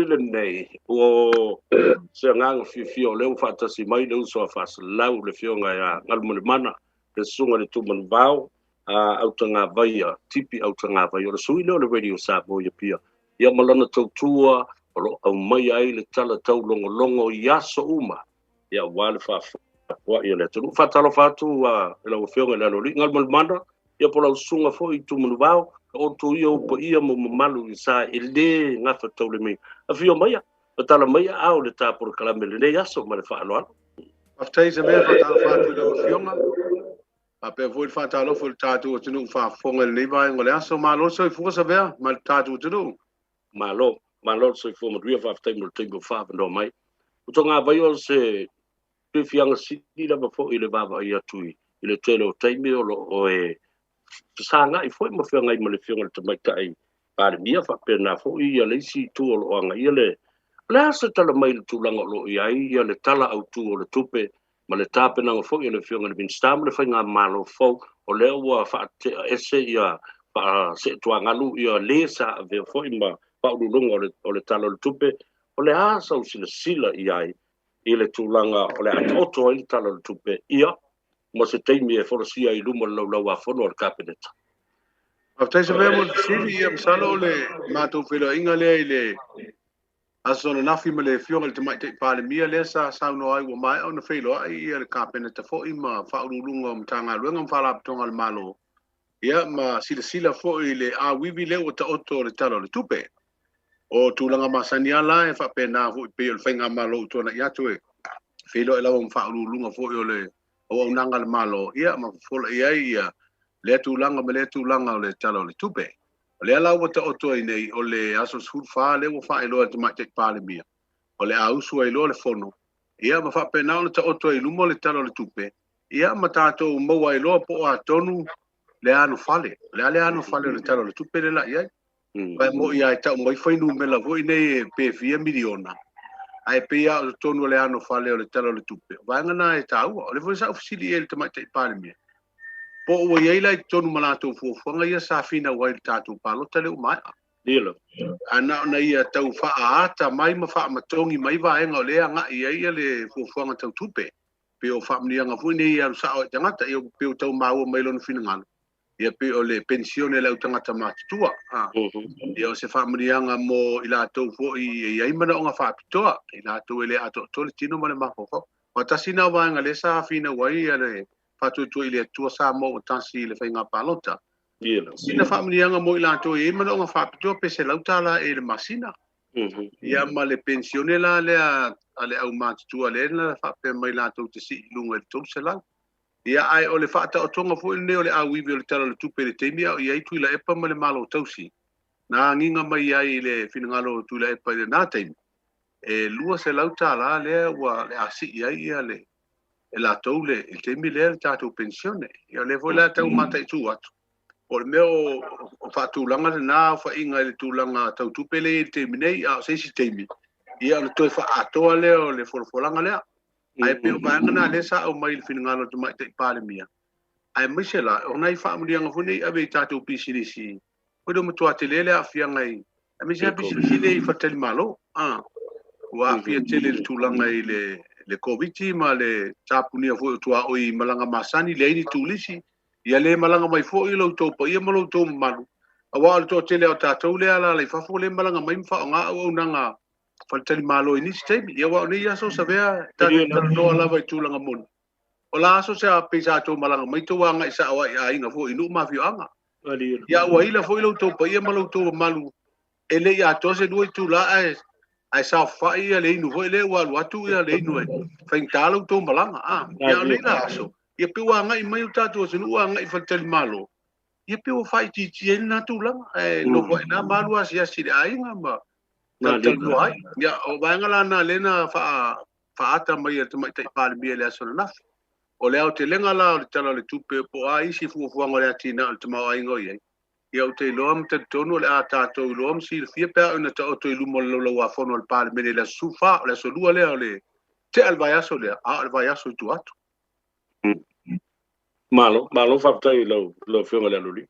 le nei o se ngang fio le fata si mai le so fa lau le fio nga Galumalemana le sunga le tuman vau Autagavaia Tipi Autagavaia le sui le radio Samoa pia ia malana tautua o lo au mai ai le tala tau longo iaso uma ia wale fa wa ia le tu fatalo fatu la fio nga le Galumalemana ia pola sunga fo i tuman vau o tu ia po ia mo malu sa ele nga fa tau le me afio mai o tala mai au le ta por kala mele le aso ma le fa alo aftai se me fa tala fatu le fionga a pe foi fa tala fo tatu o tunu fa fonga le vai ngole aso ma lo so fu sa vea ma tatu tunu malo so fo mo ria fa aftai mo tempo fa no mai o tonga vai o se pe fianga si la fo ile baba ia tui ile telo taimi o e sanga I foi mo fianga I mo le fianga le mai tai para mia fa pena fo ia le si tu o anga ia le la se tala mai le tulanga lo ia le tala au tu o le tupe ma le tape na fo ia le fianga le bin stam le fainga malo fo o le wa fa ese ia pa se tuanga lu ia le sa ve fo ima pa lu longo o le tala le tupe o le asa o sila ia I le tulanga o le atoto I tala le tupe ia mo se teimi e forosia I lumo lau a fono al cabinet. aftai se me mo sili ia msalo le mato filo inga le aso na nafi ma le fionga le tamai te pale mia le sa no ai wa mai ona filo ai ia le cabinet fo ima fa ulunga mtanga luenga mfala ptonga le malo ia ma sila fo I le a wivi le o ta oto le talo le tupe o tulanga masani ala e fa pena fo pe le fenga malo tona ia tu filo e lawa mfa ulunga fo le o unanga le malo ia ma fola ia le tulanga me le tulanga le talo le tupe le ala o ta oto nei o le aso sul fa le o fa ilo te mai te pale mia o le ausu ilo le fono ia ma fa pena o ta oto I lumo le talo le tupe ia ma tato mo ai lo po a tonu le anu fale le talo le tupe le la ia vai mo ia ta mo foi nu me la voi nei pe fia miliona ai pe ia o tonu le anu fale o le talo le tupe vai ngana e tau o le foi sa ofisili el te mai te pale mia po o ia lai tonu malato fu fonga ia sa fina wai tatu palo tele o mai Dilo. ana na ia tau fa ata mai ma fa matongi mai va enga le anga ia le fu fonga tau tupe pe o fa mnia nga fu nei ia sa o tangata ia pe o tau mau mai lon fina ngalo ia pe o le pensione le tangata matua ia o se fa mnia nga mo ila tau fo ia I mana nga fa pitoa ila tau ele ato tole tino male ma fo o tasina va nga le sa fina wai ia le patu tu ile tua sa mo tansi le fainga palota sina familianga mo ila to e mana nga fa to pe se lauta la e le masina ia ma le pensionela le ale au ma tu ale na fa pe mai la to te si lunga to se la ia ai o le fa ta o tonga fu ne o le a wi le tala le tu pe le temia ia I tu la e pa ma le malo tausi na nginga mai ai le finangalo tu la e pa le na tem e lua se lauta la le wa le asi ia le e la tau le il te mi le tatou pensione ia le foi la tau mata I tu atu o le meo o fa tulanga na fa inga le tulanga tau tupele il te minei a se si te mi ia le toi fa atoa le o le folfolanga le ai pe o banga na le sa o mai le finanga lo mai te pale mia ai misela o nai fa mulianga funi ave tatou pisilisi o do mutua te lele a fianga I a misia pisilisi le fa tel malo wa fia tele le tulanga I le COVID ma le tapunia fo tua o I malanga masani le ni tulisi ia le malanga mai fo I lo to pa ia malo to malu a wa to tele o tatou le ala le fa fo le malanga mai fa nga o nanga fa tele malo I ni stemi ia wa ni aso sa vea ta no ala vai tulanga mon o la aso sa pesa to malanga mai to wanga I sa wa ia inga fo inu ma fio anga ia wa ila fo lo to pa ia malo to malu ele ia to se due tu la ai sa fa ia le inu fo le wa lu atu ia le inu fa intalo to malanga ia le la aso ia pe wa ngai mai tatu se nu ngai fa tel malo ia pe o fai ti na tu la lo fo na malu asia si ai ngamba na tel lo ai ia o va ngala na lena fa ata mai te mai te pal bi le aso na o le au te lenga la o le tala le tupe po ai si fu ngore atina te mau ai ngoi ia o te loam te tonu le ata to loam si fia pe na to to lumo lo wa fono al pal me le sufa le so lua le te al vai aso le al vai aso tu atu malo fa tai lo fio le luli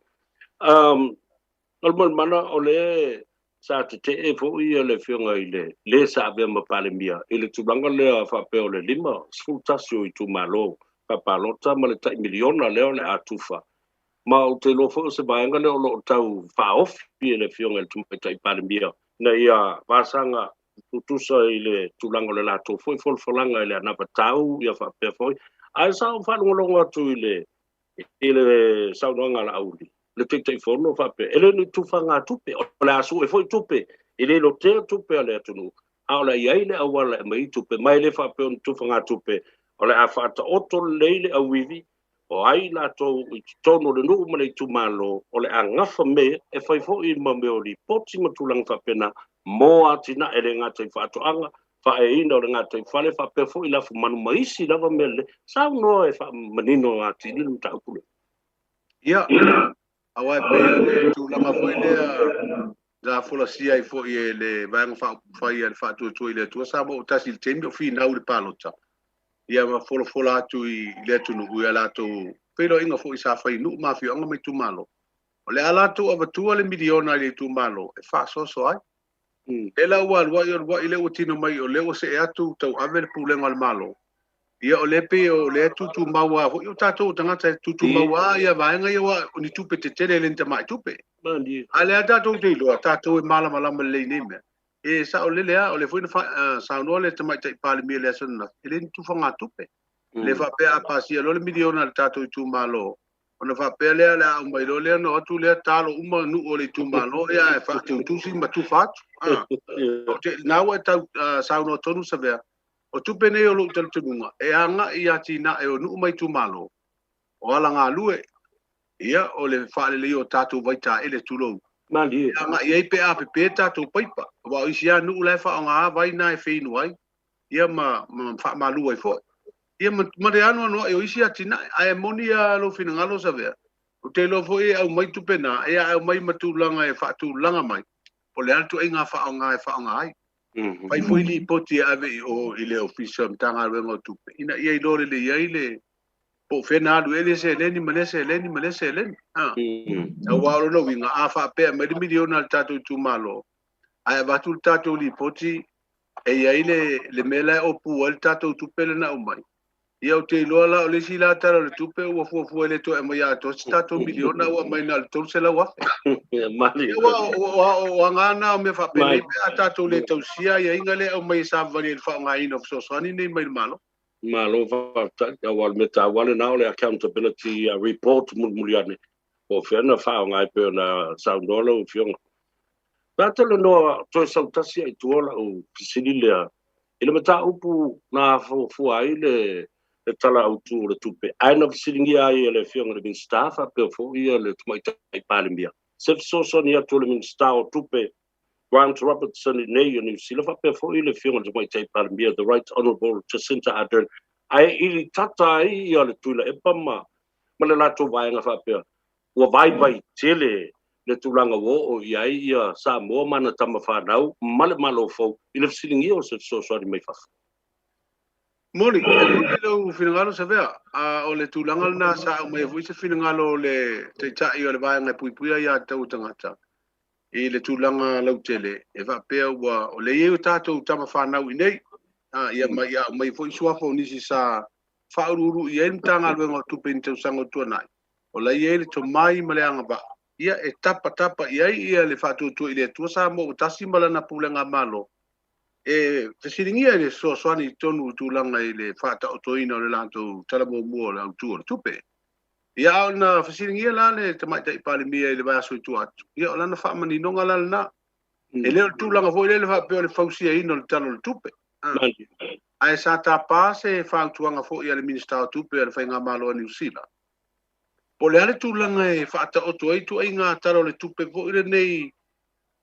Galumalemana o le sa te e fo ia le fionga ile le sa be ma palemia ile tulanga le fa pe le lima sfultasio I tu malo pa palota ma le tai miliona le le atufa ma o te lo fo se baenga le lo tau fa off ile fionga le tu tai palemia na ia pasanga tutusa ile tulanga le lato foi folanga ile na patau ia fa pe foi ai sa fa ngolonga tu ile sa nga la auli le te fono fa pe ele ni tu fanga tupe o la asu e foi tupe ele lo te tupe ale tunu ala ia ile awala mai tupe mai le fa pe on tu fanga tupe o le afata oto leile awivi o ai la to tono le no male tu malo o le angafa me e foi fo I ma me o li poti ma tu lang fa pena mo atina ele nga te fa to anga fa e ina o le nga te fa le fa pe fo ila fu manu maisi lava mele sa no e fa manino atini lu ta kule ia awai pe le tulanga foi le da fola sia I foi le vang fa ia le fa tu ile tu sa mo tasi tembe fi na u palota ia ma fola tu I le tu no ia la tu pero inga foi sa fa nu ma fi anga me tu malo o le ala tu ava tu le miliona le tu malo e fa so ai e la wa ile o tino mai o le o se atu tau ave le pulenga al malo ia o le pe o le tu maua ho yo tato tangata tu maua ia vaenga ia wa ni tupe te tele le mai tupe mandi ale tato te lo tato e mala le ni me e sa o le o le foi sa no le te mai te pale mi le sona ele tu fanga tupe le fa pe a pasi lo le miliona tato tu malo ona fa pe le o mai lo le no tu le talo uma nu o le tu malo ia e fa tu si ma tu fa na wa ta sa no tonu sa vea o tupe nei o lo tunga e anga I atina e o nu mai tu malo o ala nga lue ia o le fa le o tatu vai ta ele tulo mandi anga ia pe a pe tatu paipa wa isia nu le fa nga vai na e feinu ai ia ma fa malu ai fo ia ma de ano no e isia tina ai monia lo fina ngalo sa vea o te lo fo e au mai tupe na e au mai matulanga e fa tu langa mai o le altu e nga fa nga ai pai foi li poti ave o ile official tanga rengo tupe ina ia I lore le ia ile po fena lu ele se leni malese leni a waro no winga a fa pe me miliona tatu tu malo ai batul tatu li poti e ia ile le mela o pu el tatu tupe le na umai ia o te lola o le sila tara le tupe o fu ele to e mo ia to tatu miliona o mai na to se la wa mali wa ngana o me fa pe le tatu le to sia ia ingale o mai sa vali fa ngai no so sani nei mai malo fa ta wal meta wal na le accountability report muliane o fena fa ngai pe na saundolo fiong tatalo no to sautasi ai tuola o sililia ile meta upu na fu ai le tala autu le tupe ai no silingi ai le fiong le bin staff pe fo ia le mai tai palembia se so ni atu le min staff tupe Grant Robertson in New Zealand pe fo ile fiong le mai tai palembia the right honorable Jacinta Ardern ai ili tata ai ia le tula e pama ma le lato vai nga fa pe o vai tele le tulanga wo o ia Samoa mana tama fa nau male malo fo ile silingi o se so mai fa Moli, lo finangalo sa vea, o le tulanga na sa mai fu se finangalo le te tai o le vai nga pui ia tau tangata. I le tulanga lau tele, e va pe wa o le eu tatou tama fa nau nei, ia mai fu sua fo nisi sa fa ururu ia ntanga lo tupe ntau sango tuanai. O la ia le to mai male anga ba. Ia e tapa ia le fa tu ile tu sa mo tasi mala na pulenga malo. E fesiringia le soani tonu tulanga ile fata otoina le lanto talamo mo la tupe ia ona fesiringia la le tamai tai pale mia ile va so tu atu ia ona fa mani nonga la na ele tulanga foi le fa pe le fausia ino le tano tupe ai sa ta pase fa tuanga foi ia le minister tupe le fa nga malo ni usila po le ale tulanga e fata otoi tu inga talo le tupe foi le nei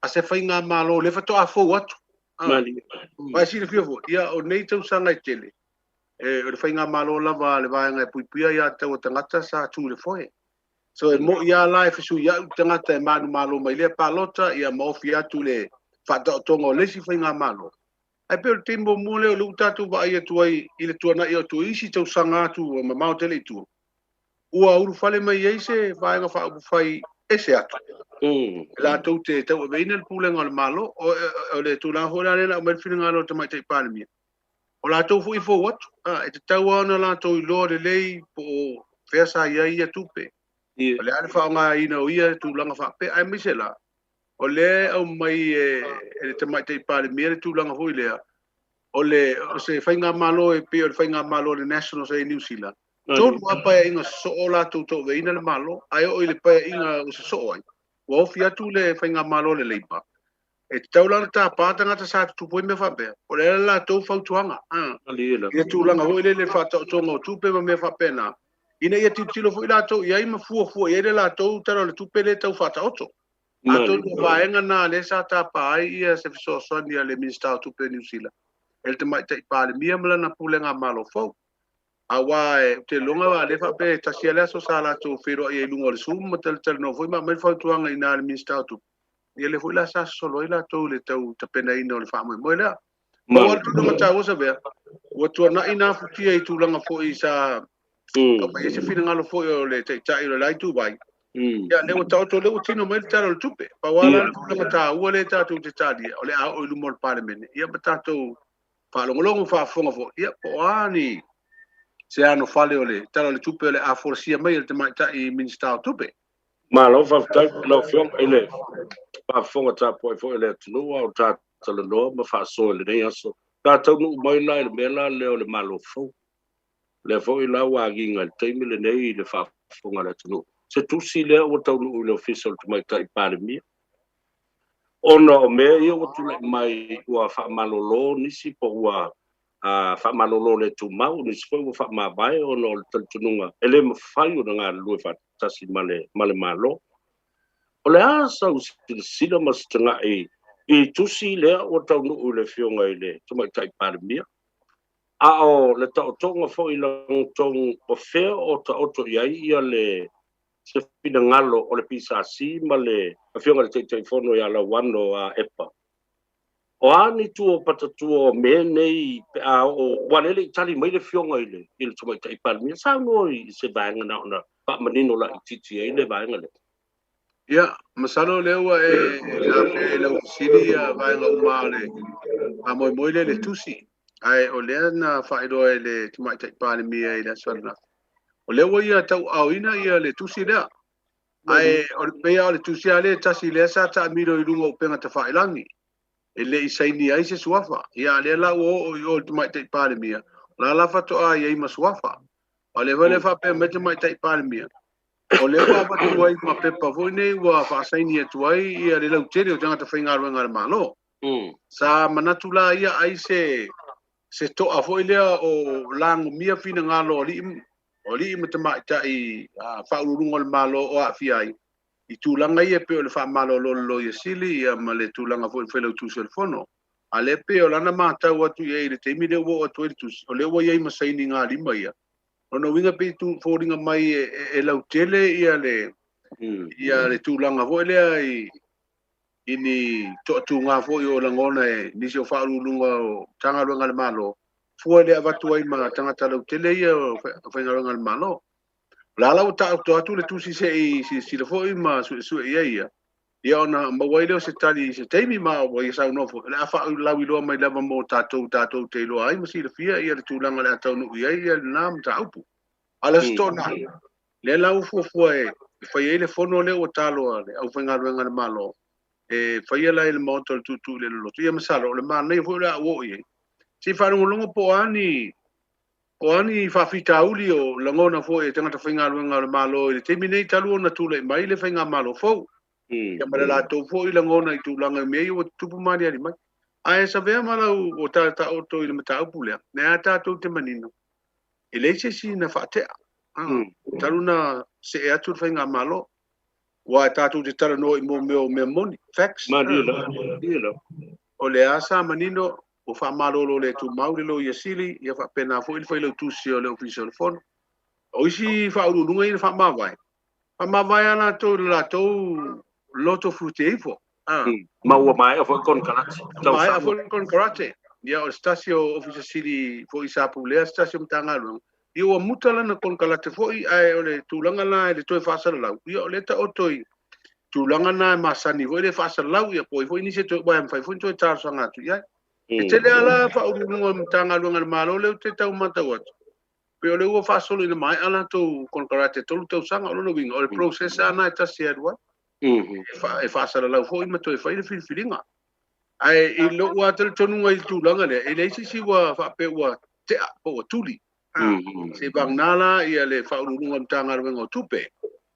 a se fa nga malo le fa to a fo atu Vai si le fio ia o nei tau sanga I tele. E o le whainga malo lava le vaenga e puipia ia tau o tangata sa tu le foe. So e mo ia la e fisu ia u tangata e manu malo mai lea palota ia maofi atu le whata o tonga o lesi whainga malo. Ai pe o timbo mule o lu tatu wa ia tuai I le tuana ia tu isi tau sanga atu o mamao tele tu. Ua uru fale mai eise vaenga wha upu whai e se atu. La tau te tau e veina le pulenga le malo, o le tūlanga hoi rane na umel whina ngalo te mai te ipāne mia. O la tau fui fō watu, e te tau ana la tau I loa le lei po whea sa ia tupe. O le ale whaonga ina o ia tūlanga whape, ai mise la. O le au mai e te mai te ipāne mia le tūlanga hoi lea. O se whainga malo e pe o le whainga malo le National Say New Zealand. Tōnu apa e inga so o la tau tau veina le malo, ai o I le pae inga o se so ai. Wa ofi atu le whainga malo le leipa. E te taulana tā pātanga ta sa tupoi me whapea. O le la tau whautuanga. Ia tūlanga hoi le whatau tonga o tupe ma me whapea nā. Ina ia tilo fo I la tau, ia ima fua, ia le la tau tara le tupe le tau whatau to. A tau vaenga nā le sa tā pāi ia se fisosoani ia le Minister o tupe New Zealand. El te mai te ipāle mia mala na pulenga malo fau. A wā e te longa wa le whape ta sia lea so sa la tau whiro I lunga le sumu ma tele no fui ma mai whautuanga I nā le Minister o tupe. Ia le fui la sa solo I la tau le tau ta pena ina o le whaamoi moe lea. Ma watu na mata osa vea. Watu na ina futia I tūlanga fo I sa kapa I se whina ngalo fo I o le te tai o le lai tu vai. Ia le wata oto le utino mai le taro le tupe. Pa wala le tūlanga ta ua le tātou te tādia. O le a o ilu mo le parlemene. Ia pa tātou whalongolongo whaafonga fo. Ia po ani se ano whale o le taro le tupe o le a forsia mai le te mai tai Minister o tupe. Ma lo fa tai lo fiong ele. Pa fonga ta po fo ele tunu o ta le no ma fa so le nei aso. Ta tau no mai lai le mela le o le malo fo. Le fo I la wa ginga te mi le nei le fa fonga le tunu. Se tu si le o tau no le official te mai tai pare mi. Ona o me I o tu le mai ua fa malolo nisi po ua fa malolo le tu mau nisi po ua fa ma vai o no le tununga. Ele ma fai o ngā lue fa tasi male malo. O le asa o sila masitanga I tusi lea o tau nuu le fionga I le tumai tai pare mia. A o le tau tonga fo I lang tong o fea o ta oto iai ia le se fina ngalo o le pisa si ma le fionga le te fono ia la wano a epa. O ani tu o patatu o me nei a o wanele itali mai le fionga I le tumai tai pare mia. Sa no I se vaenga na ona pa manino la ititi ai le vaenga le. Ia, masalo lewa la pe la ofisini vaenga umale. A moi le tusi. Ai o lea na whaedo le tumai tai pāne mia I le aswana. O lewa ia tau auina ia le tusi lea. Ai o le pea o le tusi a le tasi lea sa ta amiro I runga o penga ta whaelangi. E le isaini ai se suafa. Ia lea la o le tumai tai pāne mia. La la fato a ia ima suafa. O le wale whapea me tumai tai pāne mia. O le wa watu ai ma pepa foi nei wa whaasaini atu ai ia le lau tere o tangata whaingaruenga le malo. Sa manatu la ia ai se toa foi lea o lango mia fina ngalo o li ima te maita I whaururunga le malo o a fiai. I tūlanga ia pe o le wha malo lo ia sili ia ma le tūlanga foi whelau tūsi al fono. A le pe o lana mātau atu ia I le teimi le wo atu e tūsi. O le wa ia ima saini ngā lima ia. Ono winga pe tu fōringa mai e lau tele ia le tūlanga fo lea I ni to'atu ngā fo I o langona nisi o whaarulunga o tangaruenga le malo. Fua lea watu ai ma tangata lau tele ia o whaingaruenga le malo. Lala o ta'au atu le tusi se I sila fo I ma sue ia. Ia ona mawai leo se tali se teimi ma o ia sau nofo. Le a whau lau iloa mai lava mo tātou te iloa ai ma sila fia ia le tūlanga le atau nuku ia le nām ta'upu. Ala stona. Le lau fua whai le fono leo o taloa le au whaingaruenga le malo. E whai lai le maoto le tutu le loto. Ia masalo le maa nei fo le a uo i. Si whanungolonga po ani whawhita uli o langona fo tangata whaingaruenga le malo. Le teimi nei talu o na tūle mai le whainga malo fo. Ia mara la tau fo I langona I tūlanga mei o tupu mani ali mai. Ai sa vea malau o tata oto I le mata upu lea. Nea tātou te manino. E leise si na whaatea. Taru na se e atu whainga malo. Wa tātou te tara no I mo meo mea moni. Facts. Madila. O le asa manino o whaamalolo le tu mauri lo I asili. Ia whaapena fo I le whailau tusi o le ofisi o le fono. O isi whaurunga I le whaamawai. Whaamawai ana tau la tau loto fruti eifo. Maua mai a fo kon karate. Mai a fo kon karate. Ia o stasio ofisa sili fo I sapu lea stasio mtangaru. Ia o muta lana kon karate fo I ai o le tūlanga la le toi whaasara lau. Ia o le ta otoi tulanga na masani vo le fa salau ia po vo ni se to ba fa fu to tar sanga tu ia e te le ala fa urunga mtanga lunga malo le te tau mata wat pe ole wo fa solo ina mai ala to kon karate to to sanga lo winga o le process ana ta se adwa e fa salau fo ima to e fa ile filinga ai I lo wa tel tonu ngai tulanga le e le si wa fa pe wa te po tuli se bang nala ia le fa urunga mtanga lunga tupe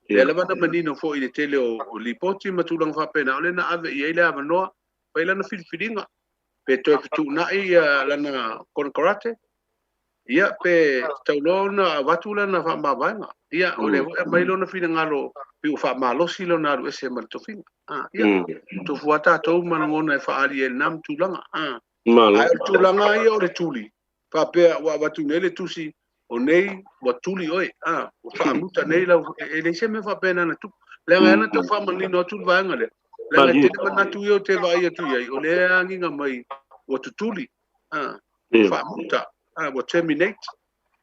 le lava na manino fo I le tele o lipoti matulang fa pena ole na ave ia ile ava noa pa ila na filinga pe to tu na ia lana kon karate ia pe taulona watula na fa mabanga ia ole mai lo na finangalo pi fa malo silo na ru ese mal to finga ia to fuata to manongona fa ali el nam tulanga ai tulanga ia ole tuli fa pe wa watunele tusi o nei watuli oi o fa muta nei la ele se me fa pena na tu le ngana to fa mani no tu va ngale le ngate te mana tu yo te va ia tu ia o le angi nga mai o tutuli fa muta o terminate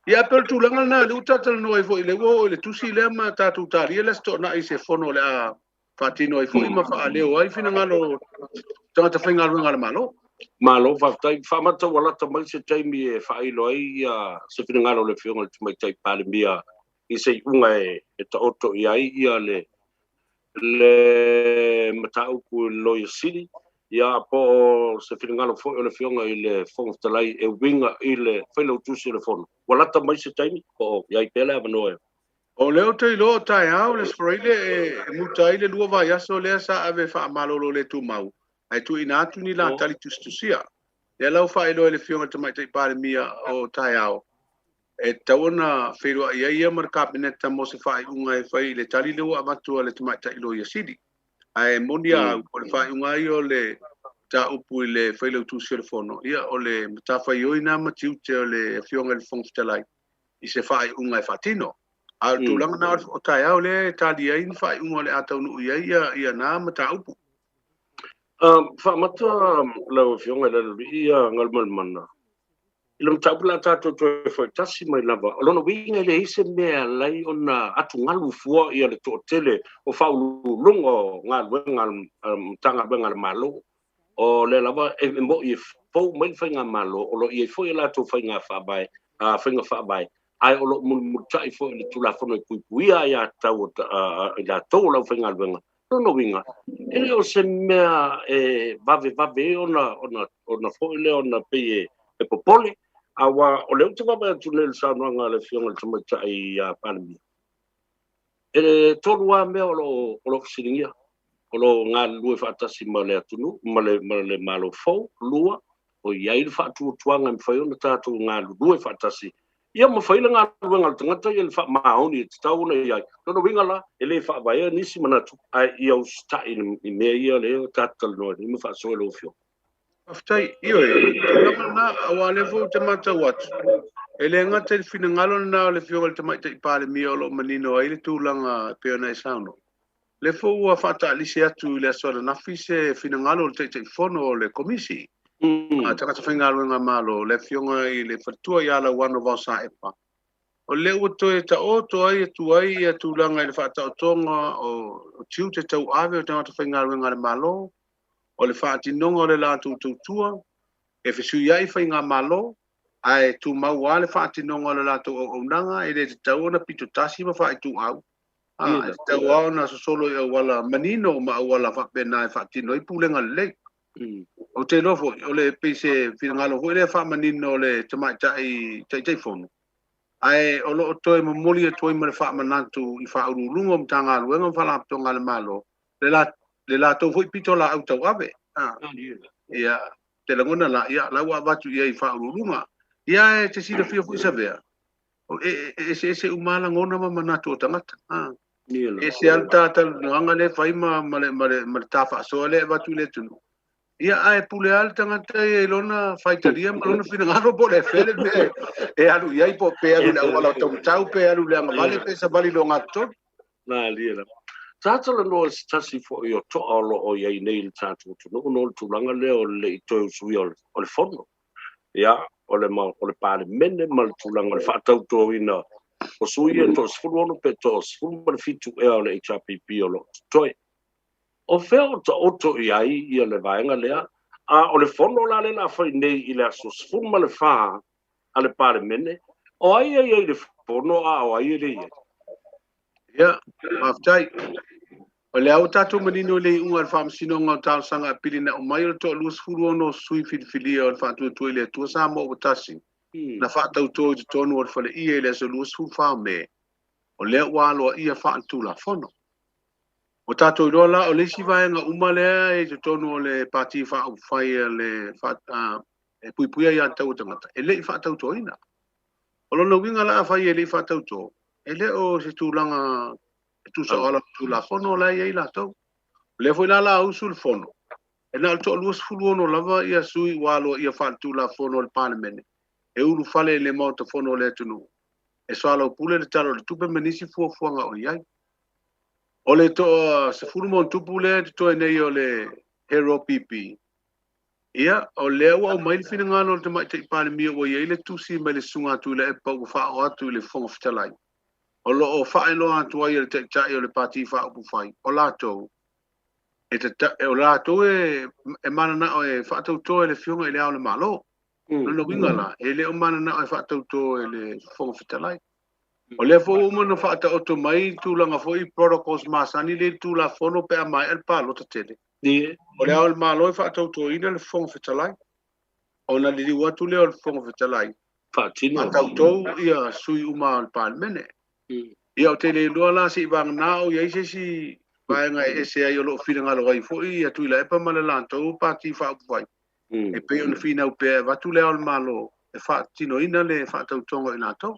ia pel tu langa na lu tatal no fo ile wo le tu si le ma ta tu ta ri le sto na I se fono le a fatino fo I ma fa le o ai fina ngalo ta fa ngalo ngalo malo fa tai fa mata wala ta mai se tai mi e fa ilo ai se fina ngalo le fionga le mai tai pale mia I se unga e ta oto I ai ia le matau ku Loy City ia po se fina ngalo fo le fionga I le fong talai e winga I le felo tu se le fono wala ta mai se tai ko ia I pele ava no o leo te lo tai au le sproile e mutai le lua vai aso le sa ave fa malolo le tu mau ai tu ina tu ni la tali tu sia e lau fa ilo le fionga te mai te pare mia o tai au e tauna fero ia mar cabinet mo se fa unga e fa le tali le wa matu le te mai te ilo ia sidi ai monia o le fa unga io le ta upu le fa le tu sia fono ia o le ta fa io ina matiu te le fionga le fong stelai I se fa unga e fatino a tu langa na o tai au le tali ai fa unga le atau nu ia na mata upu fa mata la fionga le ia Galumalemana ilo tapula tato to foi tasi mai lava lono winga le ise mea lai ona atu ngalu fua ia le to tele o fa lungo ngal tanga bengal malo o le lava e mo I fo mai fainga malo o lo I fo la to fainga fa bai fainga fa bai ai o lo mun tai fo le tula fo no puia ia tau la to la fainga benga no winga ele o se mea vave ona fo le ona pe e popole awa o leo te wapa tu le saunanga le fionga le tumata I pandemia. E tolu a mea o lo fisiringia. O lo ngā lue whaatasi ma le atunu, ma le malo fau, lua, o iai le whaatu tuanga me whaiona tātou ngā lue whaatasi. Ia ma whaila ngā lue ngā tangata ia le wha maoni e te tauna iai. Nono winga la, e le whaabaya nisi manatu. Ai ia o stai I mea ia leo tātal noa, I me whaasoe lo fio. Aftai io na awale fo te mata wat ele ngata fina ngalo na le fio te mai te pale mio lo manino ai le tulanga pe na sauno le fo wa fata li se atu le so na fise fina ngalo te fono le komisi tanga te fina ngalo nga malo le fio I le fatua ya la one of us epa o le uto e ta oto ai tu ai e tulanga le fata tonga o tiu te tau ave o tanga te fina ngalo nga malo o le whaatinonga o le lātou tautua, e whisui ai whai ngā malo, ai tu mau a le whaatinonga o le lātou o unanga, e le te tau ona pito tasi ma whai tu au. E te tau au na solo I wala manino ma wala whapena e whaatino I pūlenga le. O te lofo, o le pese whingalo, ho le whamanino o le tamai tai fono. Ai o lo toi mamoli e toi ma le whamanantu I whaurulunga mtanga aluenga whalaptonga le malo, le lātou hui pito la au tau ave. Ia, te langona la, ia, lau watu ia I whaururunga. Ia e te sira whio hui savea. E se umala ngona ma manatu o tangata. E se alta nuanga le whaima ma le tafa soa le watu le tunu. Ia ai pule al tangata e lona whaitaria ma lona whina ngaro po le whele me. E alu iai po pe alu le wala tau pe alu le anga vale pe sa vali lo ngato. Na lia. Tātala no tasi fo I o toa olo o iai nei le tātou tunu, no le tūlanga leo le I toi usui o le fono. Ia, o le pāle mene ma le tūlanga le whaatau tō ina o sui e tō sifuru ono pe tō sifuru ma le fitu e o le HRPP o lo toi. o feo to oto iai ia le vaenga lea a o le fono la le la fai nei i le asosfuma le fa a le pare mene o ai ai le fono a o ai le ia ia maftai o le au tatu manino le unga le whamsinonga o tau sanga pili na o mai o to luas furu ono sui filfilia o le whatu tu le tua sa mo o tasi na whatau to i tonu o le whale ia le so luas furu whao me o le walo ia whatu la fono o tatu i rola o le si vaenga umalea e te tonu o le pati whao whai le e pui pui ia tau tangata e le i whatau to ina o lona winga la whai e le i whatau to e le o se tūlanga tu sa ala tu la fono la ia i la tau le foi la la usul fono e na to luas fulu ono lava ia sui walo ia fatu la fono le parliament e ulu fale le mo to fono le tunu e so ala pule le talo le tupe menisi fu fuanga o iai o le to se fulu mo tupu le to e nei o le hero pp ia o le wa o mai fina ngalo te mai te parliament o iai le tusi mai le sunga tu le e pa u fa o atu le fonga fitalai o lo o fa ilo atu ai le te tai o le pati fa u fai o la to e o la to e mana na o e fa to to le fiunga ile au le malo no winga la e le o mana na o fa to to le fonga fitalai o le fo o mo fa ta o to mai tu langa fo i protocols masani le tu la fono pe mai el palo te tele o le au le malo e fa to to ina le fonga fitalai o na li watu le o fonga fitalai fatino ta to ia sui uma al palmene ia o tele lo la si bang na o ia si vaenga e se ai o lo fina ngalo ai fo i atu ila e pa mala lanto pati fa vai e pe on fina o pe va tu le al malo e fa tino ina le fa tau tongo ina to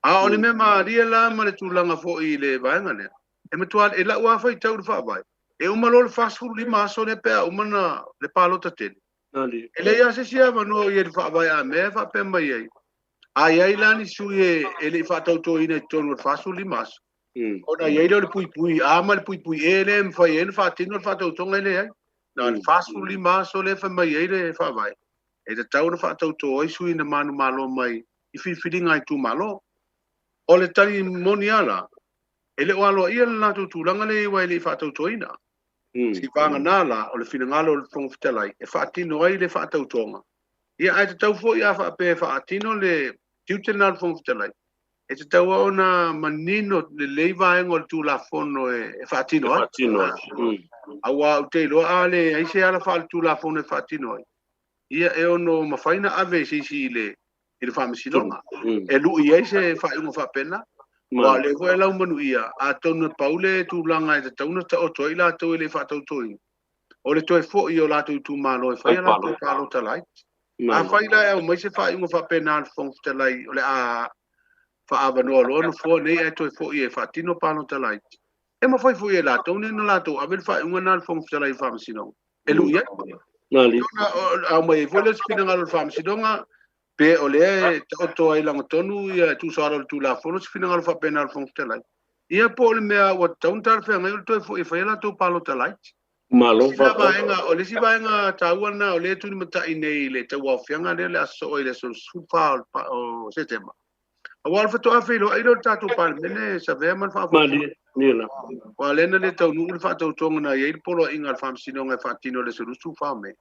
a oni me ma ria la ma le tu langa fo i le vaenga ne e me tual e la wa fa i tau fa vai e o malo le fast food lima so ne pe o mana le palo ta tele e le ia se sia ma no i fa vai a me fa pe mai ai ai ai lani sui e le fa tau to ina tonu fast food lima ona ia le pui pui ama le pui pui ele me fai en fa tino fa tau tonga ele ai na fast food lima so le fa mai ele fa vai e te tau na fa tau to ai sui na manu malo mai i fi ngai tu malo o le tali moniala ele walo ia la tu langa le wai le fa tau to ina si vanga nala o le fina ngalo le fong fitalai e fa tino ai le fa tau tonga ia ai te tau fo ia fa pe fa tino le tutenal fong fitalai e te tau ona manino le leiva engo le tu la fono e fatino awa o te lo ale ai se ala fa tu la fono e fatino ia e ono mafaina ave si le il famisinonga e lu ia se fa ungo fa pena wa le ko ela manu ia a tonu paule tu langa e te tau na o to ila to le fa tau toi o le to fo io la tu malo e fa ila to palo talai a fa ila e mo se fa ungo fa pena al fong talai o le a fa ava no lo fo nei e to fo e fa tino pano talai e ma foi foi la to ni no la to avel fa un anal fo talai fa sino e lu ia nali a mo e vole spina ngal fa sino nga pe ole to ai lang tonu ia tu sa tu la fo spina ngal fa penal fo talai ia po le mea o ton tar fe ngal to fo e fa la to palo talai malo fa vaenga o le si vaenga tauana o le tu ni mata nei le te wa fianga le aso ile so sufa o setema awal fato afilo ai lo tatu pal mene sa ve man fa mali nila wa lena le tau nu fa tau tonga na ye polo ingal fam sino nga fatino le suru fa me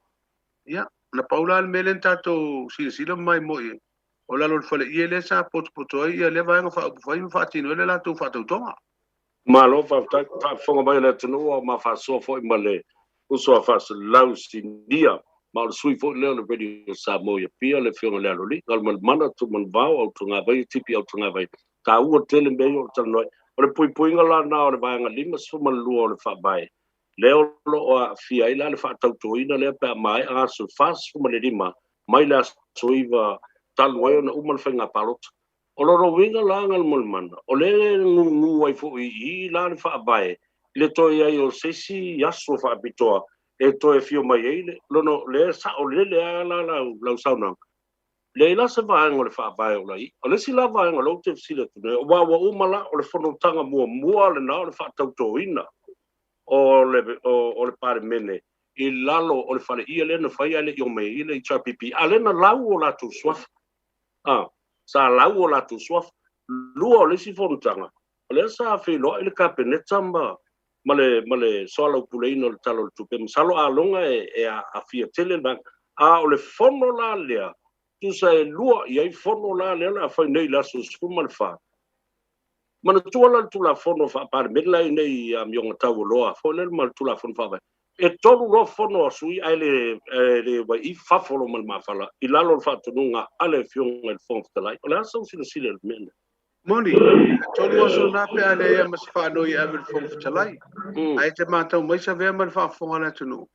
ya na paula al melen tatu si lo mai mo ye o la lo fale ye le sa poto ye le va nga fa fatino le la tu fa tau tonga malo fa ta fonga mai le tunu ma fa so fo male uso fa lau sindia ma le sui fo le radio Samoa pia le fiona le ali Galumalemana tu man vau Autagavaia Tipi Autagavaia ta ua tele me o tanoi o le pui ngala na o le vaenga lima so man lua o le fa bai le o a fia ila le fa tau toina le pa mai a so fas fo le lima mai la soiva talwai na umal fenga palot o lo winga la Galumalemana o le ngu ai fo i la le fa bai le to ia o sesi yaso fa bitoa e to e fio mai ele lono le sa o le la sauna le la se va ngol fa vai o lai o le si la va ngol o te sila tu wa umala o le fono tanga mua le na o le fa tau toina o le pare mene i lalo o le fale ia le na fai ale yo me ile i chapipi ale na lau o la tu swaf sa lau o la tu swaf lua o le si fono tanga o le sa filo ile kapeneta mba male soala puleino le talo le tupe masalo alonga a fia tele na a o le fono la lea tu sa e lua i ai fono la lea la fai nei la so suma le fa mana tuala tu la fono fa par medla nei a mionga tau loa fo le mal tu la fono fa e tolu lo fono sui ai le wa i fa folo mal mafala i lalo le fa tununga ale fionga le fono fa lai o le asa usina sile le mena Moni, tolu aso na pe ale ia mas whanau i avel fong fitalai. Ai te mātau mai sa vea mal whaafonga na tunu.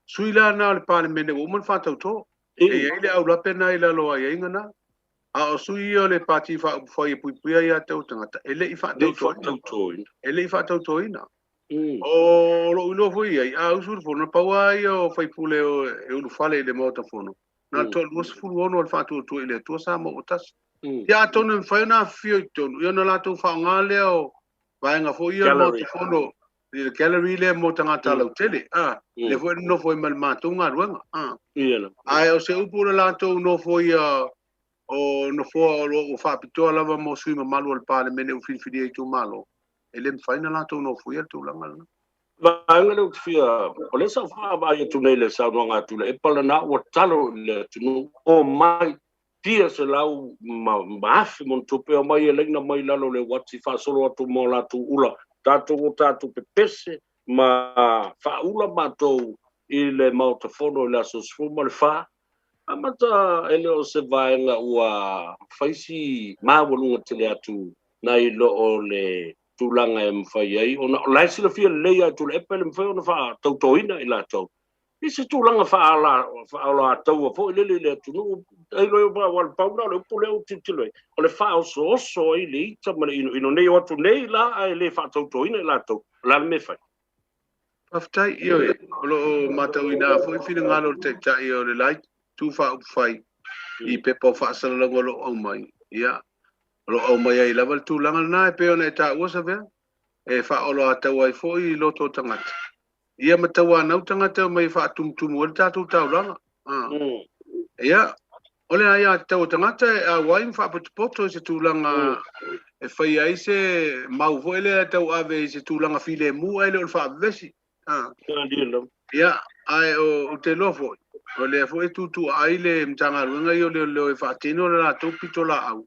Sui la na le pāle mene o man whātau tō. E ai le au lape na i lalo ai inga na. A o sui o le pāti whai e puipuia i a tau tangata. E le i whātau tō ina. E le i whātau tō ina. O lo ulo fui ai. A usur fono paua i o whai pule o e ulu whale i le mauta fono. Na tō luas furu ono al whātau tō i le tua sa mo o tas. Ya tonu mfayona fio tonu yo na lato fa ngale o vaenga fo ia mo te fono le gallery le mo tanga tala tele le fo no fo mal matunga ruanga ai o se upu le lato no fo ia o no fo o fa pito lava mo sui malu al pale mene u fin fidi tu malo ele mfayona lato no fo ia tu langa vaenga le fia o le sa fa ba ia tu le sa no nga tu le pala na o talo le tu o mai Tia se lau maafi mon tupe o mai e leina mai lalo le wati wha solo atu mo latu ula. Tātou pepese ma wha ula mātou i le mautafono i le aso sfuma le wha. Amata ele o se vaenga ua whaisi māwalunga tele atu na i lo o le tūlanga e mwhai ai. O laisi la fia leia tu le epe le mwhai o na wha tautoina i la tau. I se tūlanga whaala taua po i lele le tunu. Ei loe wal pauna le upu leo titiloe. O le wha oso i le ita mane ino nei o atu nei la ai le wha tautoina i la tau. La me whai. Paftai io e. Olo o matau ina fo i whina ngalo te tai o le lai. Tu wha upu whai. I pepa wha asalalanga lo au mai. Ia. Lo au mai ai lawal tūlanga na e peo na e tā uasa vea. E wha olo a tau ai fo i loto tangata. Ia matawa nau tangata mai wha tumtumu o le tātou tauranga. Ia, ole ai a tau tangata a waim wha patupoto i se tūlanga e whai ai se mau fo ele a tau ave i se tūlanga file mu ai le o le wha vesi. Ia, ai o te lofo. O le fo e tutu ai le mtanga ruenga i o le wha tino le la tau pito la au.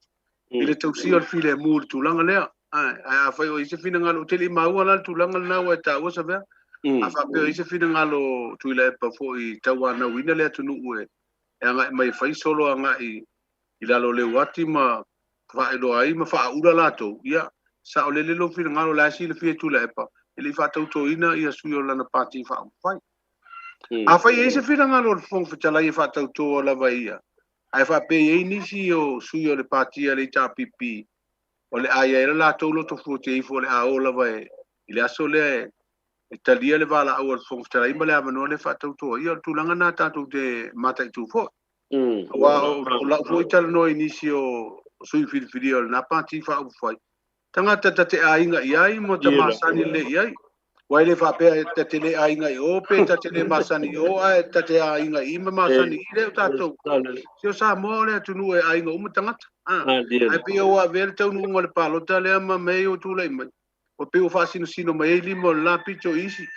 I le tau si o le file mu le tūlanga lea. Ai a whai o i se fina ngalo te li maua la le tūlanga le nau e tā uasa vea. A fa pe ise fina ngalo tuila e pa fo i taua na wina le atu nuu e anga mai fai solo anga i lalo le wati ma fa elo ai ma fa ura lato ia sa o le lo fina ngalo la si le fie tuila e pa ele fa tau to ina ia sui o lana pati fa fai a fai ise fina ngalo le fong fitala i fa tau to la vai ia ai fa pe e nisi o sui o le pati le ta pipi o le ai era lato lo to futi i fo le a o la vai ile aso le Italia le vala au al fong tala ima le avano le fa tau to ia tulanga na tatu te mata i tu fo wa o la fo itala no inicio sui filfilio na pati fa u foi tanga te ainga ia mo te masani le ia wa le fa pe te le ainga o pe te le masani o ai te ainga i ma masani le tatu sio sa mo le tunu e ainga o tangata ai pe o aver tau no ngol palo tale ma me o tu le o pe o fasino sino mai limo la pito isi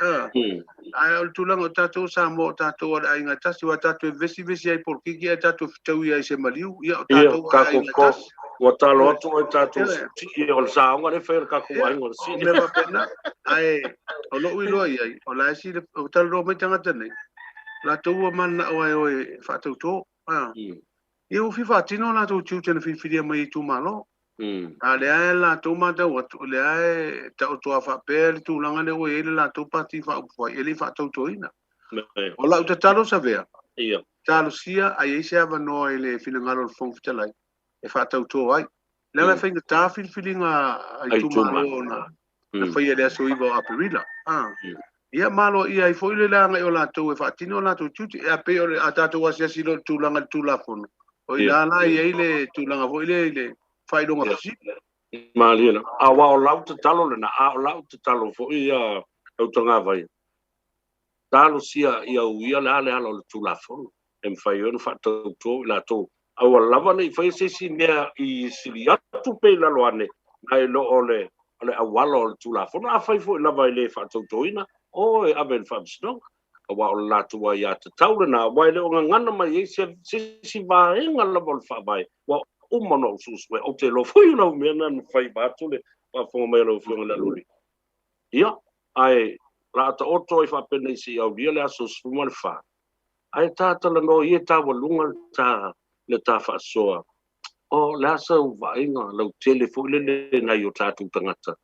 ai o tulanga tato sa mo tato ai nga tasi wa tato vesi ai por kiki ai tato tau ia se maliu ia tato ai nga o talo atu e tato ti o sa nga le fer ka ko ai ngor si me va pena ai o lo wi lo ai o la si o talo me tanga tene la tu o man o ai fa tu to eu fi fatino la tu tu tene fi fi mai tu malo ale ai la tu mata o le ai ta o to fa per tu langa le o ele la tu pati fa o ele fa tu to ina o la tu talo sa vea ia talo sia ai se ava no ele fina ngalo fong fitalai e fa tu to ai le la finga ta filinga ai tu malo na na fa ele so ivo aperila ia malo ia i foi le langa o la tu e fa tino la tu tuti e pe o ata tu wasia silo tu langa tu la fono o ila la ia ile tu langa foi le fai longa fisi malina a wa o lau te talo le na a o lau te talo fo ia Autagavaia talo sia ia uia le ale alo le tulafono e mwhai ono whatauto i la tō aua lava nei whai se si mea i sili atu pe lalo ane nai lo ole ole awala o le tulafono a fai fo'i lava i le fa'atoutoina o e ave le fa'amasinoga aua o le latou ai iā tatau lenā ua i le o gagana mai ai sesi vaega lava o le fa'avae ua uma no ususu e o te lo foi una mea na fai batu le fa'afoga mai lo fionga le aluli ia ai la ata oto i whapena i si au lia le aso suma le wha. Ai tāta la no i e tā walunga le tā whaasoa. O le asa u vainga lau tele fo le nei o tātou tangata.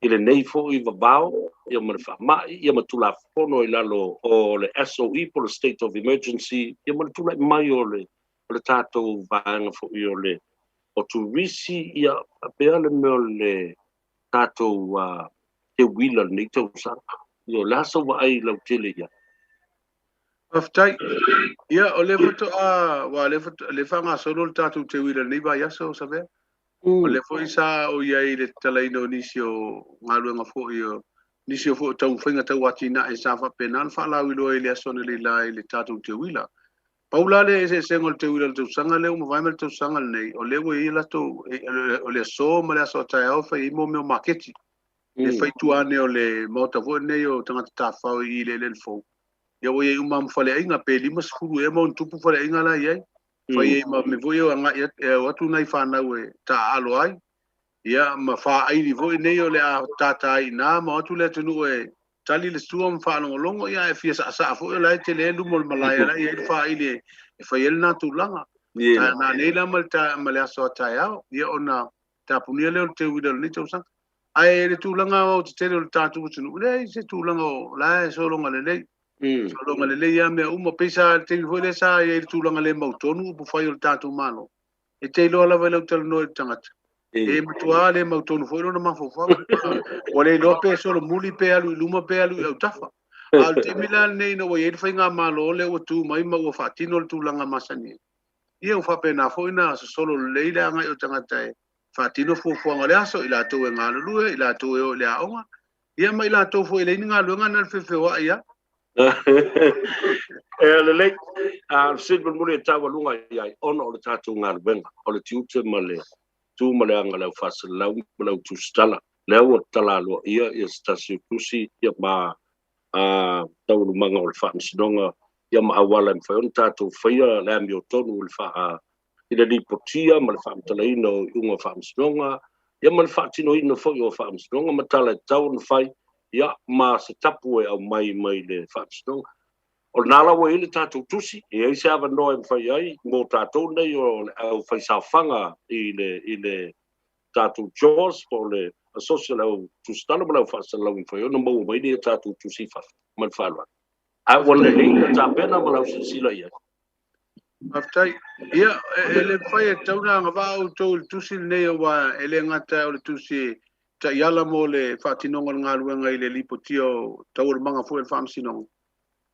I le nei fo i vabao, i ma le wha mai, i ma tula fono i lalo o le SOE po le State of Emergency, i ma le tula mai o le tātou vainga fo i o le o tu risi i a pēa le meo le tātou te wila nei tau sanga. Yo lasa wa ai lau tele ia. Aftai, ia o le foto wa le fanga solo tatu te wila nei ba ia so sabe. O le foi sa o ia i le talaino nisio ngaluenga fo io nisio fo tau whainga tau atina e sa fa penal fa la wilo i le asone le lai le tatu te wila. Paula le e se ngol te wila tau sanga leo mo vaimel tau sanga nei o le i la tau o le so ma le aso tai au fa i mo meo maketi. Le fai tuane o le mota vo nei o tangata tafau i le fo. Ia o ye umam fale inga pe lima skulu e mo tupu fale inga la ye. Fai e ma me vo yo anga e watu nai fa na we ta alo ai. Ia ma fa ai li vo nei o le a tata ai na ma watu le tunu e tali le suam fa no longo ia e fia sa fo la te le lu mo malaya la ye fa ai le e fa yel na tu langa. Ta na nei la malta malaya so ta ya ia ona ta punia le te widal ni tau sang. Ai le tūlanga o te tere o le tātou tunu. Nei, se tūlanga o lai solonga le lei. Solonga le lei a mea uma pesa te mi le sa e le tūlanga le mautonu upu whai o le tātou mano. E te loa lawa lau tala noe tangata. E matua le mautonu fwoi rona mawhawhau. O le lope solo muli pe alu i luma pe alu i au tafa. Al te mila nei na wa e whai ngā malo le o tū mai ma ua whaatino le tūlanga masani. Ia u whapena fwoi na solo leile a ngai o tangata e. Fatino fu le aso ila to e ngalo lue ila to e le aonga ia mai ila to fu ele ni ngalo ngana le fefe wa ia le silver mule tawa lunga ia ono le tatu ngalo benga o le tiute male tu male anga le fasel lau male tu stala le o tala lo ia stasio tusi ia ma tau manga o le fa sidonga ia ma awala mfa on tatu faia le amio tonu le fa ina ni potia ma le whaamtalaino i unga whaamsinonga, ia ma le whaatino ina whoi o whaamsinonga, ma tala e tau na whai, ia ma se tapu e au mai le whaamsinonga. O nala wa ile tātou tusi, e eise awa noa e mwhai ai, mō tātou nei o au whai sawhanga i le tātou jaws, po le asosial au tustana ma lau whaasala lau i whai, ona mau mai ni e tātou tusi whaaf, ma le whaalua. A wana leila tāpena ma lau sila ia. Aftai ia ele fai tauna nga va o to tusi nei wa ele ngata o tusi ta yala mo le fatinonga nga luenga ile lipotio tau manga fo el fam sinong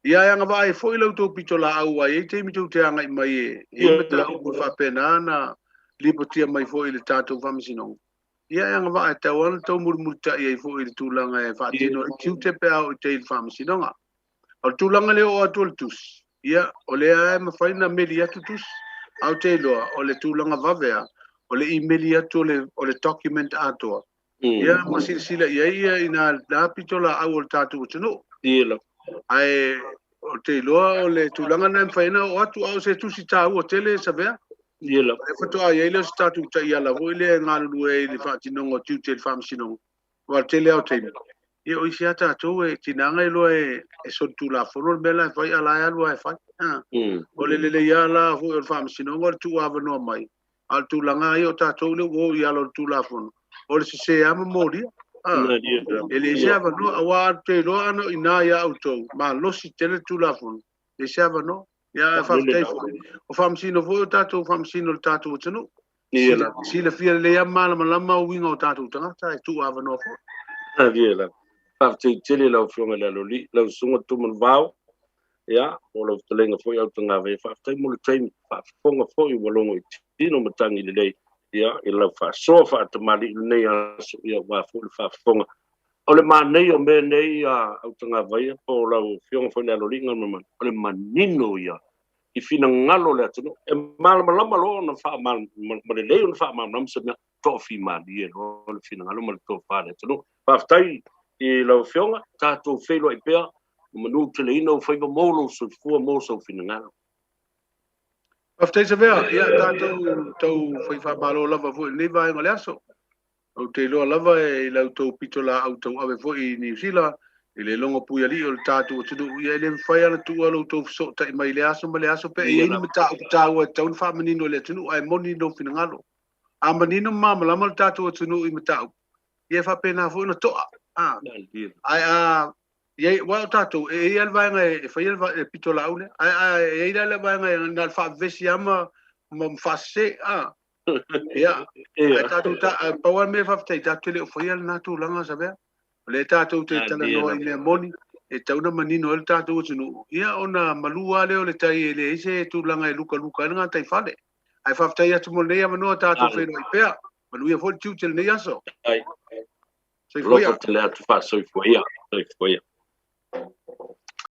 ia nga va e foi lo to pitola au ai te mi te anga mai e meta o fa pena na lipotio mai fo ile tato fam sinong ia nga va e tau to murmuta ia fo ile tulanga e fatino te pe au te fam sinonga o tulanga le o atul tusi ia o le ai mawhaina meli atu tus au te loa o le tūlanga vavea o le emaili atu o le document atoa ia masilisila ia ina pitola au o le tātou utano ai o te loa o le tūlanga na mwhaina o atu au se tusi tāu o tele savea e whatoa ia le tātou ta ia la hoi le ngālulu e le whaatinongo tiu te le whaamsinongo o tele au teimi ia o isi ata atou e tinanga loa e sotu la fono mela e whai ala e alua e whai. O le ia la hui o whaamsinongo le tu awa noa mai. Al tu langa i o tatou le o i alo tu la fono. O le se ama moria. E le se awa noa awa te loa ano i nā ia autou. Ma losi tele tu la fono. Le se awa noa. Ia e whaafutei fwoi. O whaamsino fwoi o tatou whaamsino le tatou utanu. Si le fia le ia malama lama o winga o tatou tangata e tu awa noa fwoi. Tele lau fionga le aloli, lau sunga tuman vau, ia, o lau talenga foi au Autagavaia, whaatai mo le taimi, whaafonga foi walongo i tino matangi le lei, ia, i lau whaasoa whaatamali i nei aso, ia, wafo le whaafonga. O le manei o me nei Autagavaia, po lau fionga foi le aloli, ngalmaman, o le manino ia, i fina ngalo le atino, e malamalama lo na wha, ma le lei o na wha, ma namsa mea, tofi mali lo le finangalo mo le tofale tonu paftai e lo fionga tatou felo i pea manu te le ino foi mo so fu mo so finangalo After se vea, ia tau fai wha malo lava fo ni vai ngale aso. O te loa lava e lau tau pitola au tau ave fo i New Zealand, i le longa pui ali o le tātu o tudu, ia le mwhai ana tu alo tau so ta i mai le aso pe i ini mata o tāu e tau ni wha manino le tunu, ai moni no finangalo. A manino mama lama le tātu o tunu i mata o. Ia wha pena fo ina toa. Ai a ye wa tato e ia vai ngai e fai e pitola au le ai ia le vai ngai na fa vesi ama mo fase a ia ai tato ta pa me fa tai tato le fai na tu langa sabe le tato te tala no i le moni e tauna manino le tato tunu ia ona malua le o le tai le ise tu langa e luka nga tai fale ai fa tai atu mo le ama no tato fe no i pea malu ia fo tiu tel ne aso ai lo fa tele atu fa so foi ia